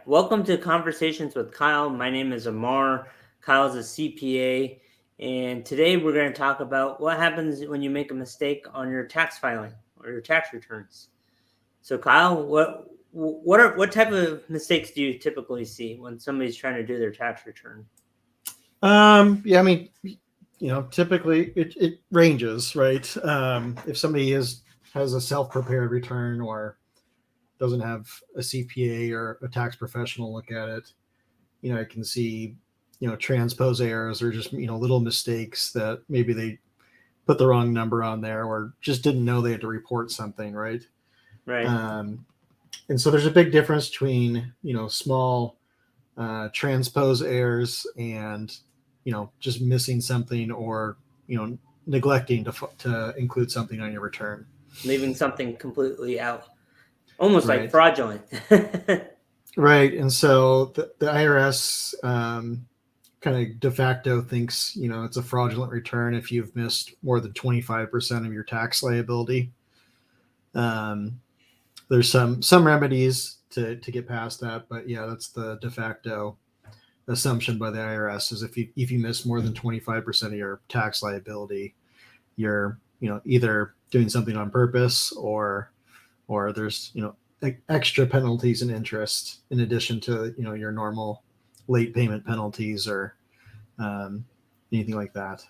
Welcome to Conversations with Kyle. My name is Amar. Kyle's a CPA, and today we're going to talk about what happens when you make a mistake on your tax filing or your tax returns. So, Kyle, what type of mistakes do you typically see when somebody's trying to do their tax return? Yeah, I mean, typically it ranges, right? If somebody has a self-prepared return or doesn't have a CPA or a tax professional look at it, I can see, transpose errors or just, little mistakes that maybe they put the wrong number on there or just didn't know they had to report something, right? Right. Um, and so there's a big difference between, small transpose errors and just missing something or neglecting to include something on your return. Leaving something completely out, almost like Right. fraudulent. Right. And so the IRS kind of de facto thinks it's a fraudulent return if you've missed more than 25% of your tax liability. um, there's some remedies to get past that, but yeah, that's the de facto assumption by the IRS is if you miss more than 25% of your tax liability, you're either doing something on purpose or there's extra penalties and interest in addition to your normal late payment penalties or um, anything like that.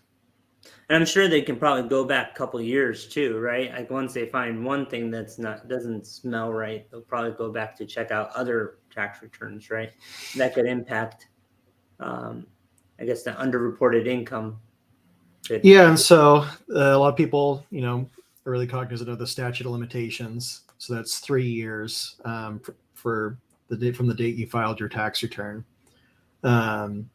And I'm sure they can probably go back a couple of years too, right? Like once they find one thing doesn't smell right, they'll probably go back to check out other tax returns, right? That could impact, um, I guess, the underreported income. Could Yeah, and so a lot of people are really cognizant of the statute of limitations. So that's 3 years for the date from the date you filed your tax return. Um,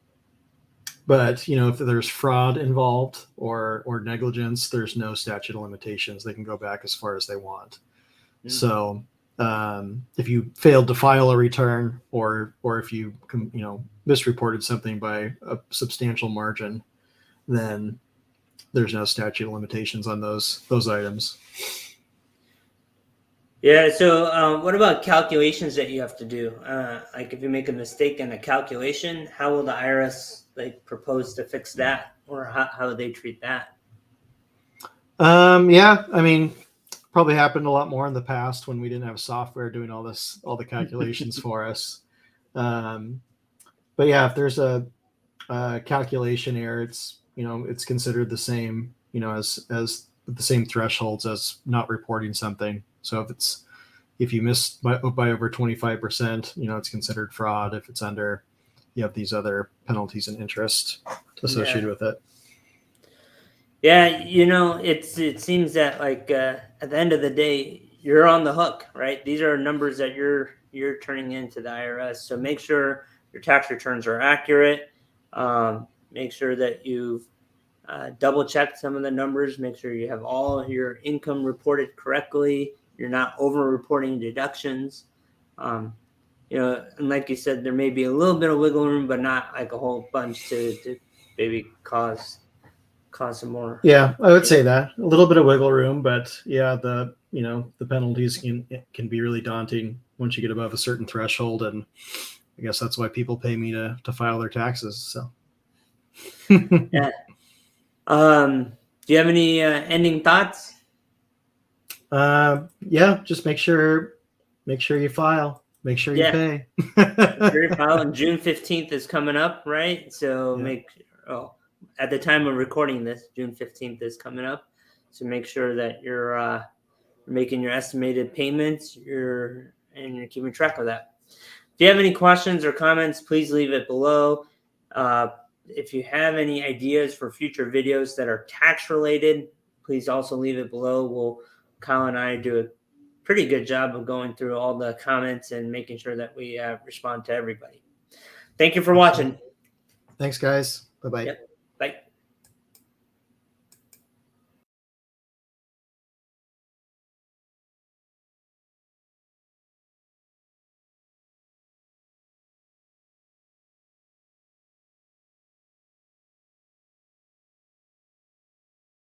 but if there's fraud involved or negligence, there's no statute of limitations. They can go back as far as they want. mm, So if you failed to file a return or if you misreported something by a substantial margin, then there's no statute of limitations on those items. yeah. So, what about calculations that you have to do? Like if you make a mistake in a calculation, how will the IRS like propose to fix that, or how would they treat that? Yeah, I mean, probably happened a lot more in the past when we didn't have software doing all the calculations for us. Um, but yeah, if there's a calculation error, it's considered the same, as the same thresholds as not reporting something. So if you missed by over 25%, it's considered fraud. If it's under, you have these other penalties and interest Yeah. associated with it. Yeah, it seems that like at the end of the day, you're on the hook, right? These are numbers that you're turning into the IRS. So make sure your tax returns are accurate. Make sure that you've double checked some of the numbers. Make sure you have all your income reported correctly. You're not over reporting deductions. Um, and like you said, there may be a little bit of wiggle room, but not like a whole bunch to maybe cause some more. Yeah, I would say that a little bit of wiggle room, but yeah, the penalties can be really daunting once you get above a certain threshold, and I guess that's why people pay me to file their taxes. So, Yeah. Um, do you have any ending thoughts? yeah, just make sure you file, make sure you Yeah, pay. jury file on June 15th is coming up, right? So Yeah. oh, at the time of recording this, June 15th is coming up. So make sure that you're making your estimated payments, and you're keeping track of that. If you have any questions or comments, please leave it below. Uh, if you have any ideas for future videos that are tax related, please also leave it below. Kyle and I do a pretty good job of going through all the comments and making sure that we respond to everybody. Thank you for Absolutely. watching. Thanks, guys. Bye bye. Yep.